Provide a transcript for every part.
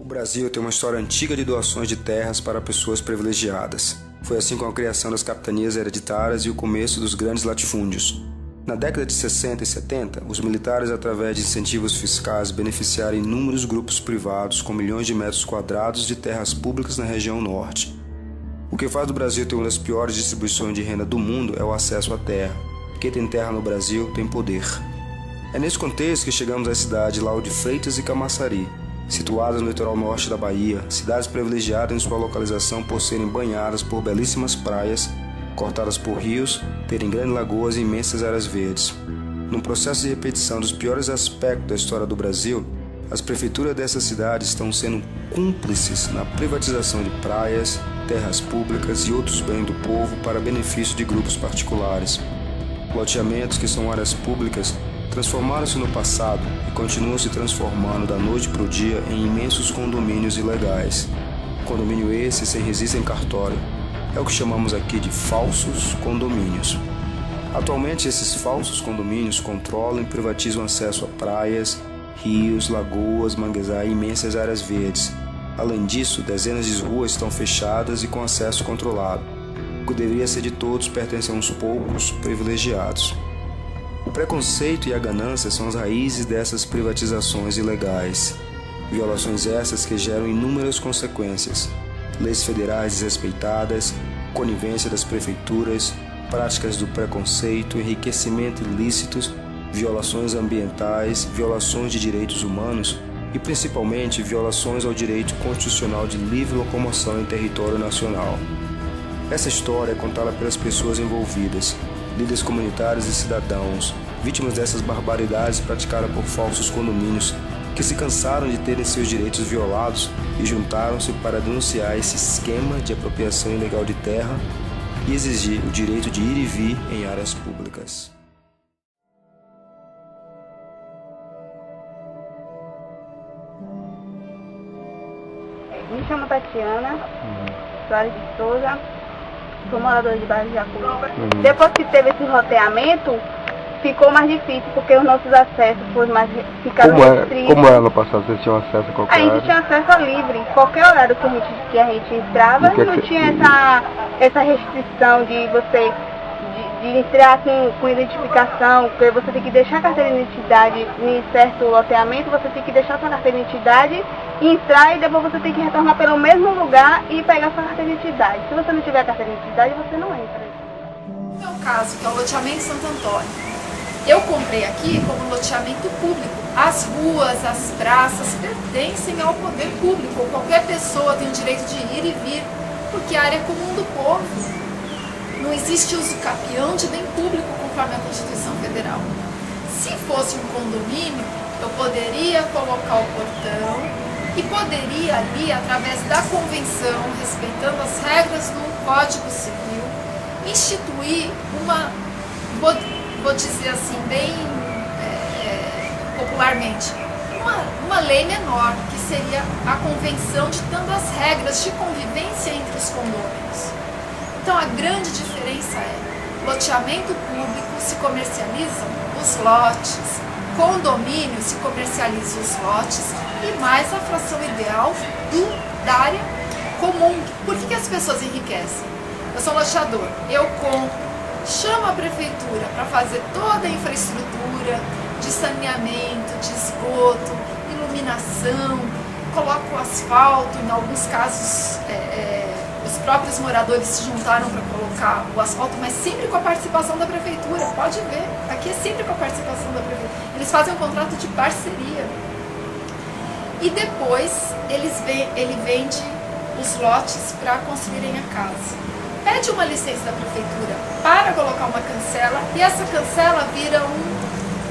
O Brasil tem uma história antiga de doações de terras para pessoas privilegiadas. Foi assim com a criação das capitanias hereditárias e o começo dos grandes latifúndios. Na década de 60 e 70, os militares, através de incentivos fiscais, beneficiaram inúmeros grupos privados com milhões de metros quadrados de terras públicas na região norte. O que faz do Brasil ter uma das piores distribuições de renda do mundo é o acesso à terra. Quem tem terra no Brasil tem poder. É nesse contexto que chegamos à cidade de Lauro de Freitas e Camaçari, situadas no litoral norte da Bahia, cidades privilegiadas em sua localização por serem banhadas por belíssimas praias, cortadas por rios, terem grandes lagoas e imensas áreas verdes. Num processo de repetição dos piores aspectos da história do Brasil, as prefeituras dessas cidades estão sendo cúmplices na privatização de praias, terras públicas e outros bens do povo para benefício de grupos particulares. Loteamentos, que são áreas públicas, transformaram-se no passado e continuam se transformando da noite para o dia em imensos condomínios ilegais. Condomínio esse sem registro em cartório. É o que chamamos aqui de falsos condomínios. Atualmente, esses falsos condomínios controlam e privatizam acesso a praias, rios, lagoas, manguezais e imensas áreas verdes. Além disso, dezenas de ruas estão fechadas e com acesso controlado. O que deveria ser de todos pertence a uns poucos privilegiados. O preconceito e a ganância são as raízes dessas privatizações ilegais. Violações essas que geram inúmeras consequências. Leis federais desrespeitadas, conivência das prefeituras, práticas do preconceito, enriquecimento ilícitos, violações ambientais, violações de direitos humanos e principalmente violações ao direito constitucional de livre locomoção em território nacional. Essa história é contada pelas pessoas envolvidas, líderes comunitários e cidadãos, vítimas dessas barbaridades praticadas por falsos condomínios, que se cansaram de terem seus direitos violados e juntaram-se para denunciar esse esquema de apropriação ilegal de terra e exigir o direito de ir e vir em áreas públicas. Me chamo Tatiana Soares de Souza, sou moradora de bairro de Jacuí. Depois que teve esse roteamento, ficou mais difícil, porque os nossos acessos ficaram restritos. Como era no passado? Vocês tinham acesso a qualquer horário? A gente tinha acesso livre, qualquer horário que a gente entrava, não tinha essa restrição de você de entrar com identificação, porque você tem que deixar a carteira de identidade em certo loteamento, você tem que deixar sua carteira de identidade, entrar e depois você tem que retornar pelo mesmo lugar e pegar sua carteira de identidade. Se você não tiver a carteira de identidade, você não entra. No meu caso, que é o loteamento Santo Antônio, eu comprei aqui como loteamento público. As ruas, as praças pertencem ao poder público. Qualquer pessoa tem o direito de ir e vir, porque a área é comum do povo. Não existe uso capião de bem público conforme a Constituição Federal. Se fosse um condomínio, eu poderia colocar o portão e poderia ali, através da convenção, respeitando as regras do Código Civil, instituir uma, vou dizer assim, bem popularmente, uma lei menor, que seria a convenção ditando as regras de convivência entre os condôminos. Então a grande diferença é, loteamento público se comercializam os lotes, condomínio se comercializa os lotes e mais a fração ideal da área comum. Por que as pessoas enriquecem? Eu sou loteador, eu compro, chamo a prefeitura para fazer toda a infraestrutura de saneamento, de esgoto, iluminação, coloco o asfalto, em alguns casos os próprios moradores se juntaram para colocar o asfalto, mas sempre com a participação da prefeitura, pode ver, aqui é sempre com a participação da prefeitura. Eles fazem um contrato de parceria e depois ele vende os lotes para construírem a casa. Pede uma licença da prefeitura para colocar uma cancela e essa cancela vira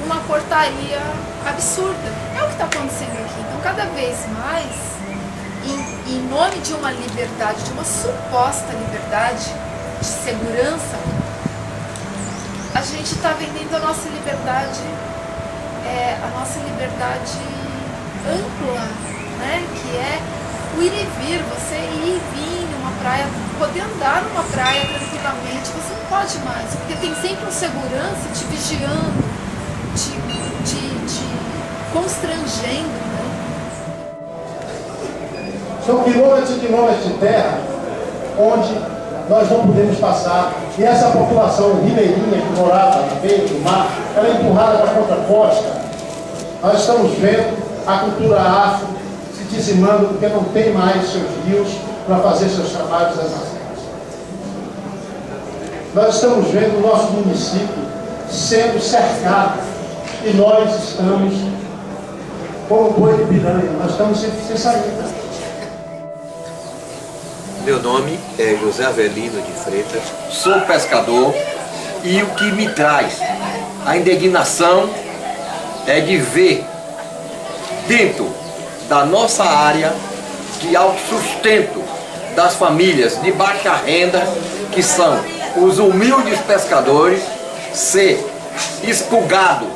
uma portaria absurda. É o que está acontecendo aqui. Então, cada vez mais, em nome de uma liberdade, de uma suposta liberdade de segurança, a gente está vendendo a nossa liberdade ampla, né? Que é o ir e vir, você ir e vir numa praia, poder andar numa praia tranquilamente, você não pode mais, porque tem sempre um segurança te vigiando, te constrangendo, né? São quilômetros e quilômetros de terra onde nós não podemos passar. E essa população ribeirinha que morava na beira do mar, ela é empurrada para a contracosta. Nós estamos vendo a cultura afro se dizimando porque não tem mais seus rios para fazer seus trabalhos das nascentes. Nós estamos vendo o nosso município sendo cercado e nós estamos como boi de piranha, nós estamos sem saída. Meu nome é José Avelino de Freitas, sou pescador e o que me traz a indignação é de ver dentro da nossa área de autossustento das famílias de baixa renda, que são os humildes pescadores, ser expurgado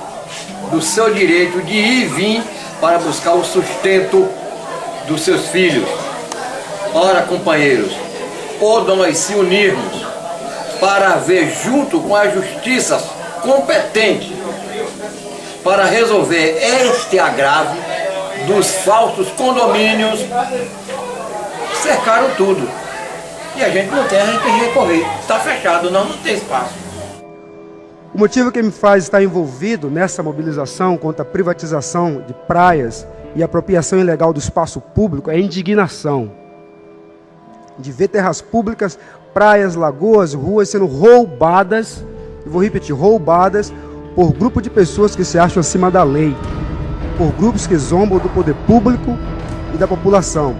do seu direito de ir e vir para buscar o sustento dos seus filhos. Ora, companheiros, ou nós se unirmos para ver junto com a justiça competente para resolver este agravo dos falsos condomínios, cercaram tudo. E a gente não tem, a gente tem que recorrer. Está fechado, não tem espaço. O motivo que me faz estar envolvido nessa mobilização contra a privatização de praias e apropriação ilegal do espaço público é a indignação de ver terras públicas, praias, lagoas, ruas sendo roubadas, e vou repetir, roubadas por grupo de pessoas que se acham acima da lei, por grupos que zombam do poder público e da população.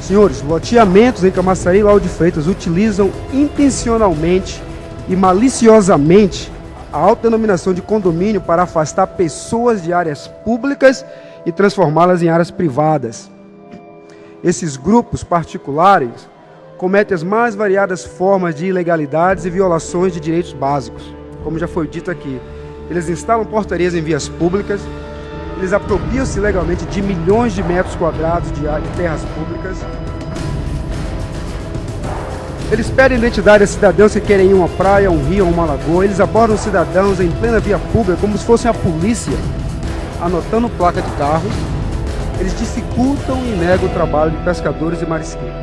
Senhores, loteamentos em Camaçari e Lauro de Freitas utilizam intencionalmente e maliciosamente a autodenominação de condomínio para afastar pessoas de áreas públicas e transformá-las em áreas privadas. Esses grupos particulares cometem as mais variadas formas de ilegalidades e violações de direitos básicos, como já foi dito aqui. Eles instalam portarias em vias públicas, eles apropriam-se ilegalmente de milhões de metros quadrados de terras públicas. Eles pedem identidade a cidadãos que querem ir a uma praia, um rio ou uma lagoa. Eles abordam cidadãos em plena via pública como se fossem a polícia, anotando placa de carro. Eles dificultam e negam o trabalho de pescadores e marisqueiros.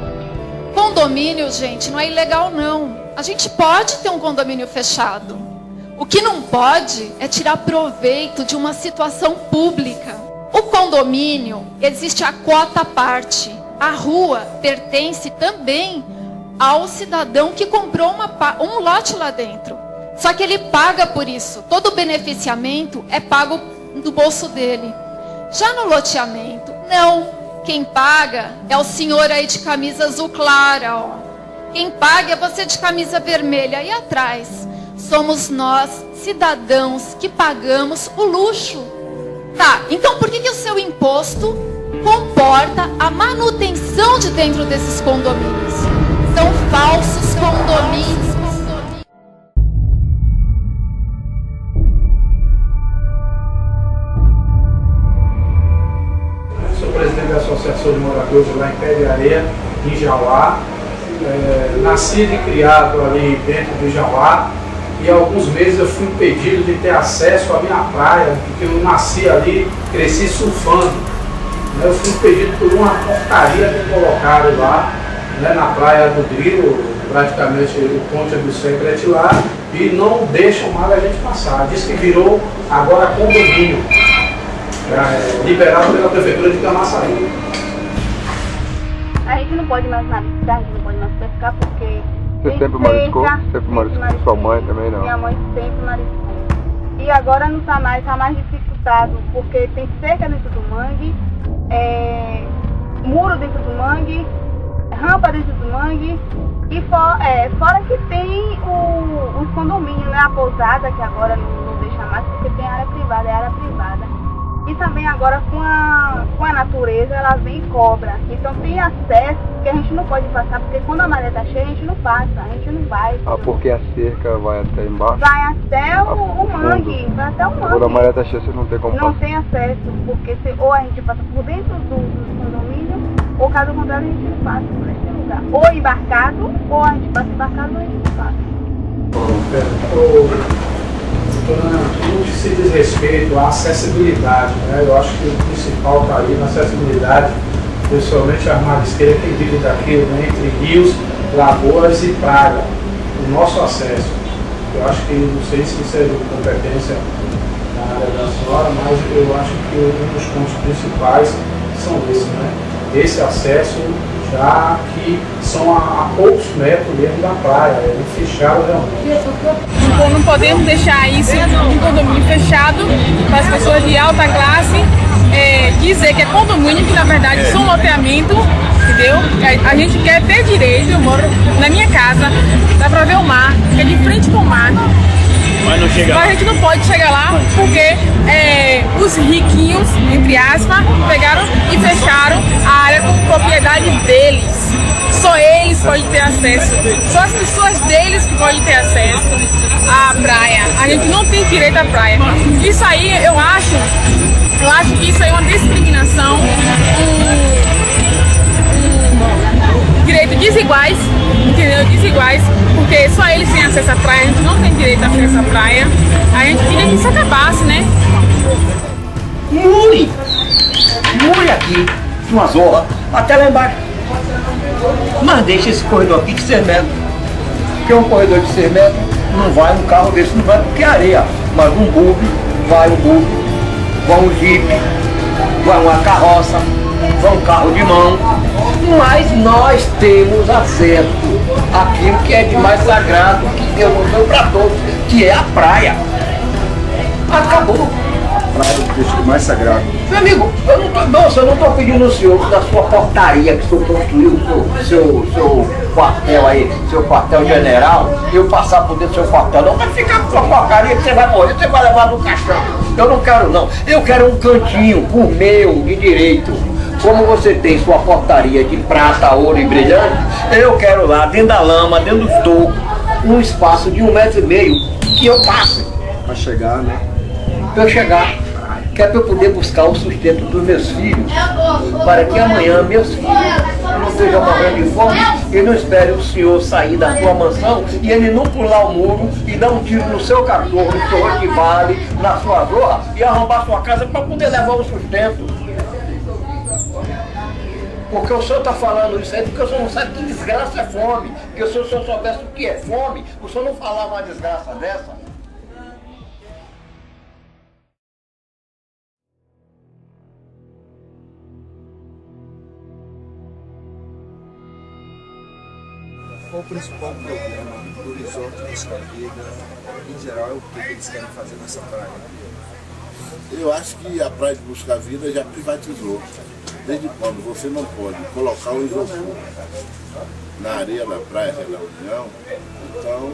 Condomínio, gente, não é ilegal não. A gente pode ter um condomínio fechado. O que não pode é tirar proveito de uma situação pública. O condomínio, existe a cota à parte. A rua pertence também ao cidadão que comprou um lote lá dentro. Só que ele paga por isso. Todo o beneficiamento é pago do bolso dele. Já no loteamento, não. Quem paga é o senhor aí de camisa azul clara, ó. Quem paga é você de camisa vermelha. E atrás, somos nós, cidadãos, que pagamos o luxo. Tá, então por que o seu imposto comporta a manutenção de dentro desses condomínios? São falsos condomínios. Sou presidente da Associação de Moradores lá em Pé de Areia, em Jauá. Nascido e criado ali dentro do Jauá. E há alguns meses eu fui impedido de ter acesso à minha praia, porque eu nasci ali, cresci surfando. Eu fui impedido por uma portaria que colocaram lá, na praia do Grilo, praticamente o ponte do Secret lá, e não deixam mais a gente passar. Diz que virou agora condomínio, liberado pela prefeitura de Camaçari. A gente não pode mais mariscar, a gente não pode mais pescar porque... Você sempre mariscou? Sempre mariscou? Sua mãe também não? Minha mãe sempre mariscou. E agora não está mais dificultado, porque tem cerca dentro do mangue, muro dentro do mangue, rampa dentro do mangue, e fora que tem os condomínios, né? A pousada, que agora não deixa mais, porque tem área privada, é área privada. E também agora com a natureza, ela vem e cobra. Então tem acesso que a gente não pode passar, porque quando a maré está cheia, a gente não passa, a gente não vai. Ah, porque a cerca vai até embaixo? Vai até o mangue, vai até o mangue. Quando a maré está cheia, você não tem como passar? Não tem acesso, porque ou a gente passa por dentro do condomínio, ou caso contrário, a gente não passa por esse lugar. Ou embarcado, ou a gente passa embarcado, ou a gente não passa. No que se diz respeito à acessibilidade, né? Eu acho que o principal está aí na acessibilidade, principalmente a marisqueira que vive daquilo, né, entre rios, lagoas e praia, o nosso acesso. Eu acho que, não sei se isso é de competência na área da senhora, mas eu acho que um dos pontos principais são esses, né? Esse acesso já que são a poucos metros mesmo da praia, é fechado realmente. Não podemos deixar isso um condomínio fechado para as pessoas de alta classe dizer que é condomínio, que na verdade são loteamento, entendeu? A gente quer ter direito, eu moro na minha casa, dá para ver o mar, que é de frente com o mar. Mas não chega lá. Mas a gente não pode chegar lá porque os riquinhos, entre aspas, pegaram e fecharam a área com propriedade deles. Só eles podem ter acesso, só as pessoas deles que podem ter acesso à praia. A gente não tem direito à praia. Isso aí eu acho que isso aí é uma discriminação, direitos desiguais, entendeu? Desiguais, porque só eles têm acesso à praia, a gente não tem direito a acesso à praia. A gente queria que isso acabasse, né? Mure aqui, uma zorra, até lá embaixo. Mas deixa esse corredor aqui de 6 metros. Porque um corredor de 6 metros não vai um carro desse, não vai porque é areia. Mas um bug, vai um bug, vai um jeep, vai uma carroça, vai um carro de mão. Mas nós temos acesso àquilo que é de mais sagrado, que Deus nos deu para todos, que é a praia. Acabou. Praia do Cristo mais sagrado. Meu amigo, eu não estou pedindo ao senhor da sua portaria que o senhor construiu, seu quartel aí, seu quartel general, eu passar por dentro do seu quartel. Não vai ficar com sua porcaria que você vai morrer, você vai levar no caixão. Eu não quero não. Eu quero um cantinho por meu de direito. Como você tem sua portaria de prata, ouro e brilhante, eu quero lá, dentro da lama, dentro do toco, um espaço de 1,5 metro que eu passe. Para chegar, né? Para eu chegar, que é para eu poder buscar o sustento dos meus filhos, para que amanhã meus filhos não estejam morrendo de fome e não espere o senhor sair da sua mansão e ele não pular o muro e dar um tiro no seu cachorro, no seu rottweiler, na sua zorra e arrombar sua casa para poder levar o sustento. Porque o senhor está falando isso aí porque o senhor não sabe que desgraça é fome. Porque se o senhor soubesse o que é fome, o senhor não falava uma desgraça dessa. Qual o principal problema do resort Busca Vida? Em geral, é o que eles querem fazer nessa praia? Eu acho que a praia de Busca Vida já privatizou. Desde quando você não pode colocar o isopor na areia da praia da União, então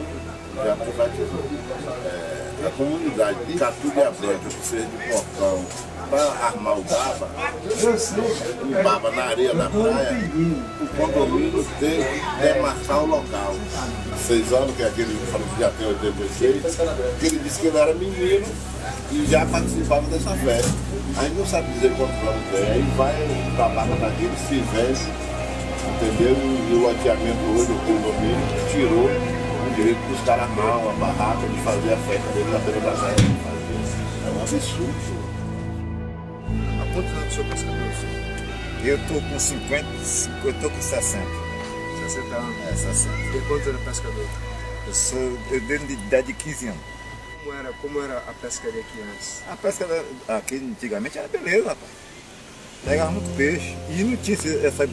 já privatizou. A comunidade de Catu de Abreu, que fez de portão para armar o baba na areia da praia, o condomínio tem que demarcar o local. 6 anos, que é aquele que falou que já tem 86, que ele disse que ele era menino e já participava dessa festa. A gente não sabe dizer quantos anos tem, aí vai para barra daquele, se vence, entendeu? E o loteamento hoje, o condomínio, tirou o direito dos caras armar uma barraca de fazer a festa dele na beira da praia. É um absurdo. Há quantos anos o senhor pescador? Eu estou com 50, eu estou com 60. 60 anos? É, 60. E quantos anos é pescador? Eu dei de idade de 15 anos. Como era a pescaria aqui antes? A pesca aqui antigamente era beleza, rapaz. Pegava muito peixe. E não tinha essa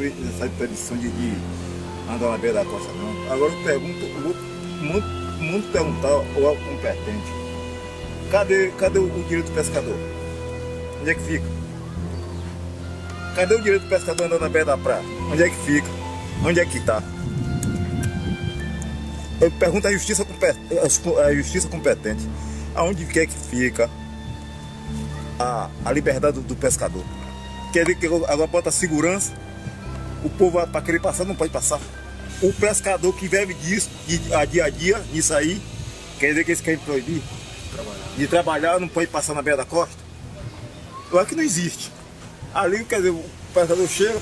tradição de andar na beira da costa, não. Agora eu pergunto, muito perguntar ao competente. Cadê o direito do pescador? Onde é que fica? Cadê o direito do pescador andando na beira da praia? Onde é que fica? Onde é que está? Eu pergunto à justiça competente, aonde é que fica a liberdade do pescador? Quer dizer que agora bota segurança, o povo para querer passar não pode passar. O pescador que vive disso, dia a dia, nisso aí, quer dizer que eles querem proibir de trabalhar, não pode passar na beira da costa? Eu acho que não existe. Ali, quer dizer, o pescador chega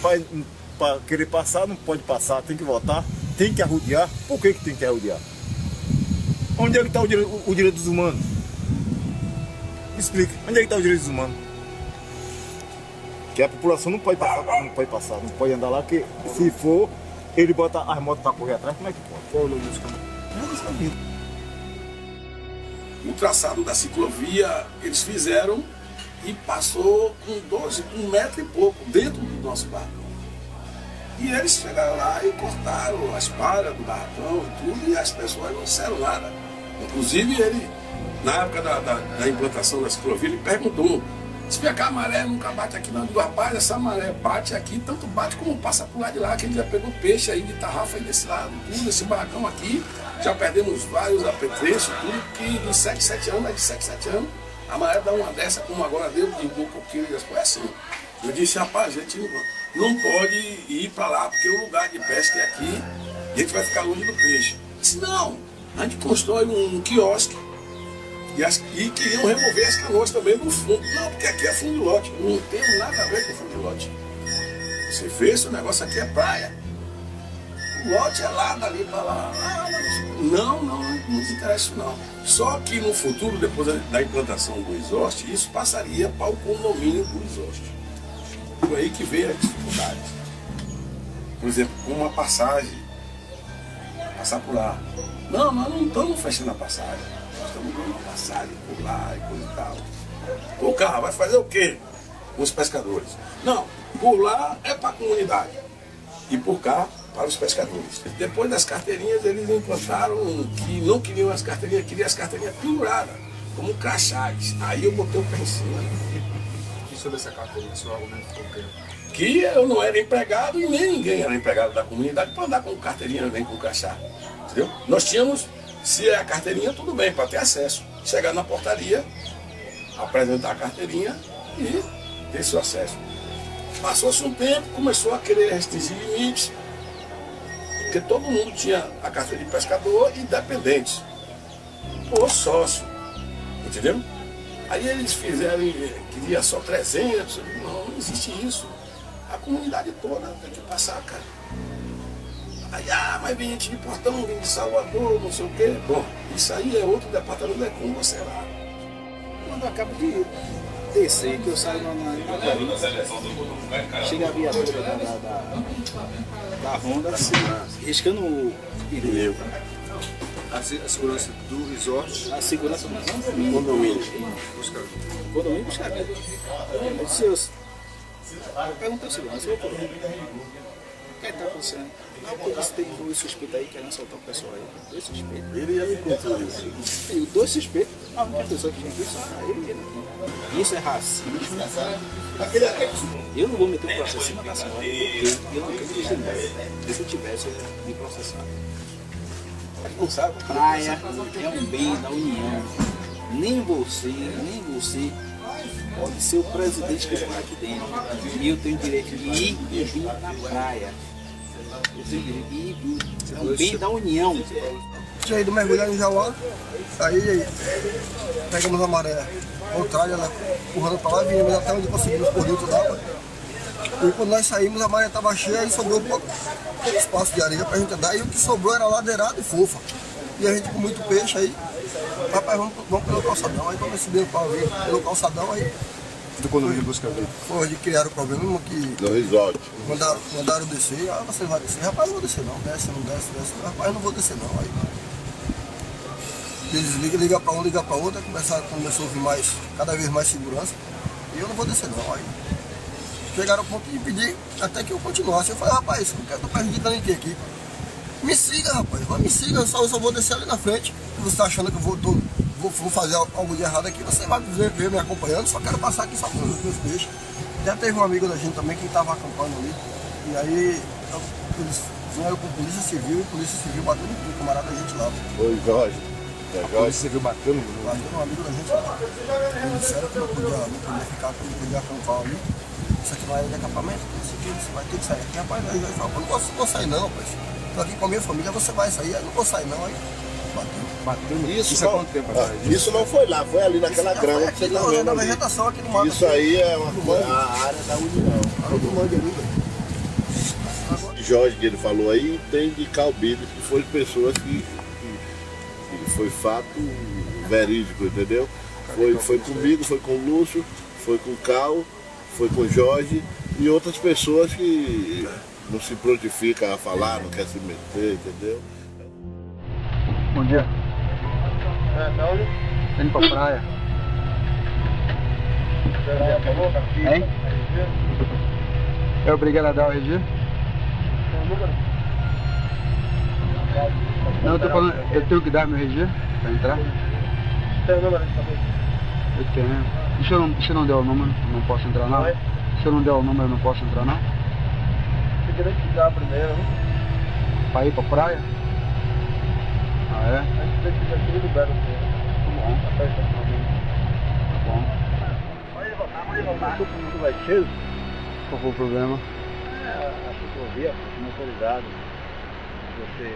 para querer passar, não pode passar, tem que voltar. Tem que arrodear. Por que tem que arrodear? Onde é que está o direito dos humanos? Explica. Onde é que está o direito dos humanos? Que a população não pode passar, não pode andar lá, porque se for, ele bota as motos para correr atrás, como é que pode? Qual é o nome dos caminhos? O traçado da ciclovia eles fizeram e passou com 1 metro e pouco dentro do nosso barracão. E eles chegaram lá e cortaram as palhas do barracão e tudo, e as pessoas não disseram nada. Inclusive ele, na época da implantação da ciclovia, ele perguntou: se pegar a maré nunca bate aqui não. Eu digo: rapaz, essa maré bate aqui, tanto bate como passa pro lado de lá, que ele já pegou peixe aí de tarrafa aí desse lado, tudo, esse barracão aqui. Já perdemos vários apetrechos, tudo, que de 7 anos, a maré dá uma dessa, como agora deu, de um coqueiro, foi assim. Eu disse: rapaz, a gente não pode ir para lá, porque o lugar de pesca é aqui, e a gente vai ficar longe do peixe. Eu disse: não, a gente constrói um quiosque, e queriam remover as canoas também do fundo. Não, porque aqui é fundo de lote, não tem nada a ver com fundo de lote. Você fez, o negócio aqui é praia. O lote é lá, dali para lá. Não nos interessa isso não. Só que no futuro, depois da implantação do exausto, isso passaria para o condomínio do exausto. Foi aí que veio a dificuldade. Por exemplo, uma passagem, passar por lá. Não, nós não estamos fechando a passagem. Nós estamos dando uma passagem por lá e coisa e tal. O carro vai fazer o quê? Os pescadores. Não, por lá é para a comunidade. E por cá, para os pescadores. Depois das carteirinhas, eles implantaram que não queriam as carteirinhas, queriam as carteirinhas penduradas, como crachás. Aí eu botei o pé em cima. E sobre essa carteirinha, seu argumento ficou o quê? Que eu não era empregado e nem ninguém era empregado da comunidade para andar com carteirinha nem com crachá. Entendeu? Nós tínhamos, se é a carteirinha, tudo bem, para ter acesso. Chegar na portaria, apresentar a carteirinha e ter seu acesso. Passou-se um tempo, começou a querer restringir limites, porque todo mundo tinha a carteira de pescador e dependentes, ou sócio, entendeu? Aí eles fizeram, queria só 300, não existe isso. A comunidade toda tem que passar, cara. Aí, mas vem gente de Portão, vem de Salvador, não sei o quê. Bom, isso aí é outro departamento, é com você lá. Quando eu acabo de descer, que eu saio na chega a viatura da Honda, riscando o pneu. A segurança do resort? A segurança do condomínio. Condomínio buscar vida. Eu perguntei ao segurança, o que está acontecendo? Não, por isso tem 2 suspeitos aí querendo soltar o pessoal aí. 2 suspeitos. Ele já me contou isso. Tem 2 suspeitos. A única pessoa que tinha que soltar ele. Isso é racismo. Eu não vou meter um processo em cima da senhora, porque eu não tenho legitimidade. Se eu tivesse, eu ia me processar. Não sabe? Praia é um bem da União. Nem você pode ser o presidente que está aqui dentro. E eu tenho direito de ir e vir na praia. Eu tenho direito de ir e vir. É um bem da União. Tinha ido mergulhar em Jauá, aí pegamos a maré contrária, ela empurrando para lá, vinhamos até onde conseguimos por dentro d'água. E quando nós saímos, a maré estava cheia e sobrou pouco espaço de areia para a gente andar. E o que sobrou era ladeirada e fofa. E a gente com muito peixe aí, rapaz, vamos pelo calçadão. Aí quando subiu pelo calçadão, aí do condomínio Busca Vida. Foi de criar o problema que no resort. Mandaram descer, você vai descer, rapaz, não vou descer não, desce, rapaz, não vou descer não. Aí eles ligam para um, ligam para outro, começou a ouvir cada vez mais segurança, e eu não vou descer não. Aí chegaram ao ponto de pedir até que eu continuasse. Eu falei: rapaz, eu tô prejudicando ninguém aqui. Me siga, rapaz, me siga, eu só vou descer ali na frente. Você está achando que eu vou fazer algo de errado aqui, você vai ver me acompanhando, só quero passar aqui só com os meus peixes. Já teve um amigo da gente também que estava acampando ali, e aí eles vieram com polícia civil, e a polícia civil bateu no camarada da gente lá. Oi, Jorge. A polícia civil bateu um amigo da gente lá. Eles disseram que não podia ficar, que não podia acampar ali. Isso aqui não é de acampamento, isso aqui você vai ter que sair aqui. Rapaz, aí ele falou: não vou sair não, rapaz. Estou aqui com a minha família, você vai sair, aí não vou sair não. Aí bateu. Isso há quanto tempo atrás? Isso não foi lá, foi ali naquela grama que você está vendo ali. Vegetação aqui no mato. Isso aí é a área da União. Jorge, que ele falou aí, tem de Calbido, que foi pessoas que foi fato verídico, entendeu? Foi comigo, foi com o Lúcio, foi com o Cal, foi com o Jorge e outras pessoas que não se prontificam a falar, não quer se meter, entendeu? Bom dia. Tá indo pra praia. Hein? É obrigado a dar o RG? Não, eu tô falando, eu tenho que dar meu RG pra entrar? Tem o número aí também? Eu tenho. E se eu não der o número, não posso entrar não? Se eu não der o número, não posso entrar não? Você queria que dar primeiro, né? Pra ir pra praia? Ah, é? A gente tem que ir aqui e libera o seu. Tá bom. Tá bom. Tudo vai cheio? Qual foi o problema? A ciclovia, a motorizada. Você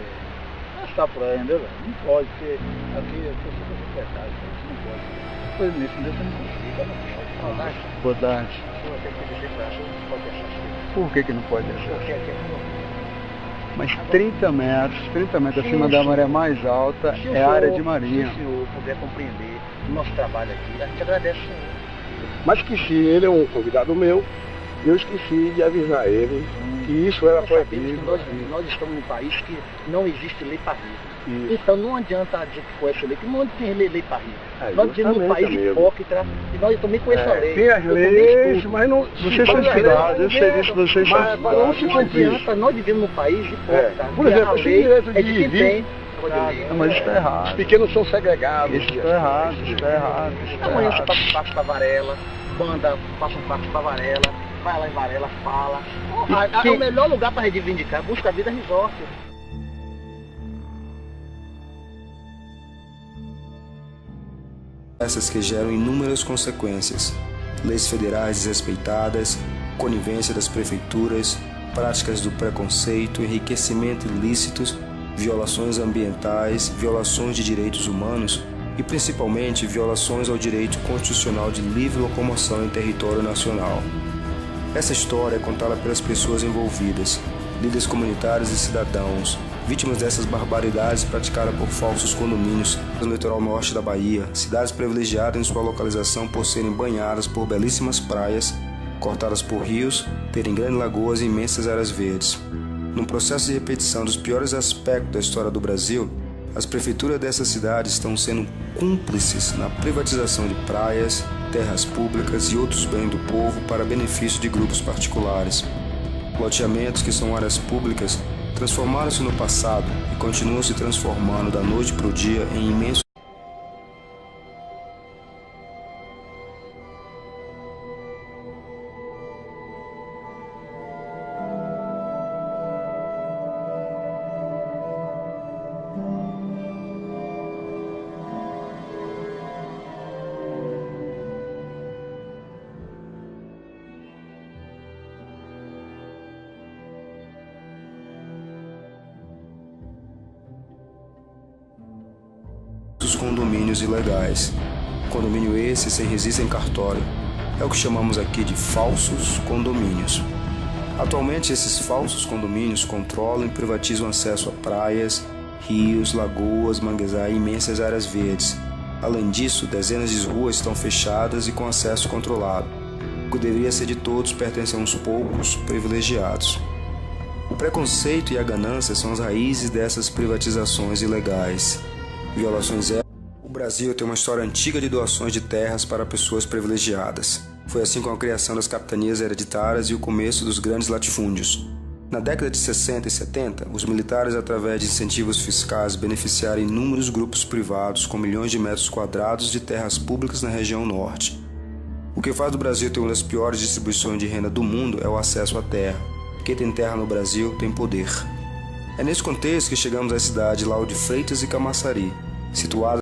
está por aí, entendeu? Não pode, porque aqui eu sou secretário, não pode. Depois nisso, você não consegue. Boa tarde. Por que não pode deixar? Mas 30 metros acima da maré mais alta é área de marinha. Se o senhor puder compreender o nosso trabalho aqui, a gente agradece o senhor. Mas esqueci, ele é um convidado meu, eu esqueci de avisar ele que isso era proibido. Nós estamos num país que não existe lei para rico. Então não adianta dizer que foi essa lei, que não tem lei para rico. Nós vivemos num país hipócrita e nós também conhecemos a lei. Tem as leis, mas não... Vocês são estudados, eu sei disso, vocês são estudados. Não adianta, nós vivemos num país hipócrita. Por exemplo, esse direito de quem tem. Não, mas isso está errado. Os pequenos são segregados. Isso está errado, isso está errado. Amanhã você passa um passo para Varela, banda passa um passo para Varela, vai lá em Varela, fala. É o melhor lugar para reivindicar, busca a vida resort. Essas que geram inúmeras consequências: leis federais desrespeitadas, conivência das prefeituras, práticas do preconceito, enriquecimento ilícitos, violações ambientais, violações de direitos humanos e principalmente violações ao direito constitucional de livre locomoção em território nacional. Essa história é contada pelas pessoas envolvidas, líderes comunitários e cidadãos, vítimas dessas barbaridades praticadas por falsos condomínios no litoral norte da Bahia, cidades privilegiadas em sua localização por serem banhadas por belíssimas praias, cortadas por rios, terem grandes lagoas e imensas áreas verdes. Num processo de repetição dos piores aspectos da história do Brasil, as prefeituras dessas cidades estão sendo cúmplices na privatização de praias, terras públicas e outros bens do povo para benefício de grupos particulares. Loteamentos que são áreas públicas transformaram-se no passado e continuam se transformando da noite para o dia em imensos condomínios ilegais. Condomínio esse sem registro em cartório. É o que chamamos aqui de falsos condomínios. Atualmente, esses falsos condomínios controlam e privatizam acesso a praias, rios, lagoas, manguezais e imensas áreas verdes. Além disso, dezenas de ruas estão fechadas e com acesso controlado. O que deveria ser de todos pertence a uns poucos privilegiados. O preconceito e a ganância são as raízes dessas privatizações ilegais. Violações. O Brasil tem uma história antiga de doações de terras para pessoas privilegiadas. Foi assim com a criação das capitanias hereditárias e o começo dos grandes latifúndios. Na década de 60 e 70, os militares, através de incentivos fiscais, beneficiaram inúmeros grupos privados com milhões de metros quadrados de terras públicas na região norte. O que faz do Brasil ter uma das piores distribuições de renda do mundo é o acesso à terra. Quem tem terra no Brasil tem poder. É nesse contexto que chegamos à cidade de Lauro de Freitas e Camaçari, situada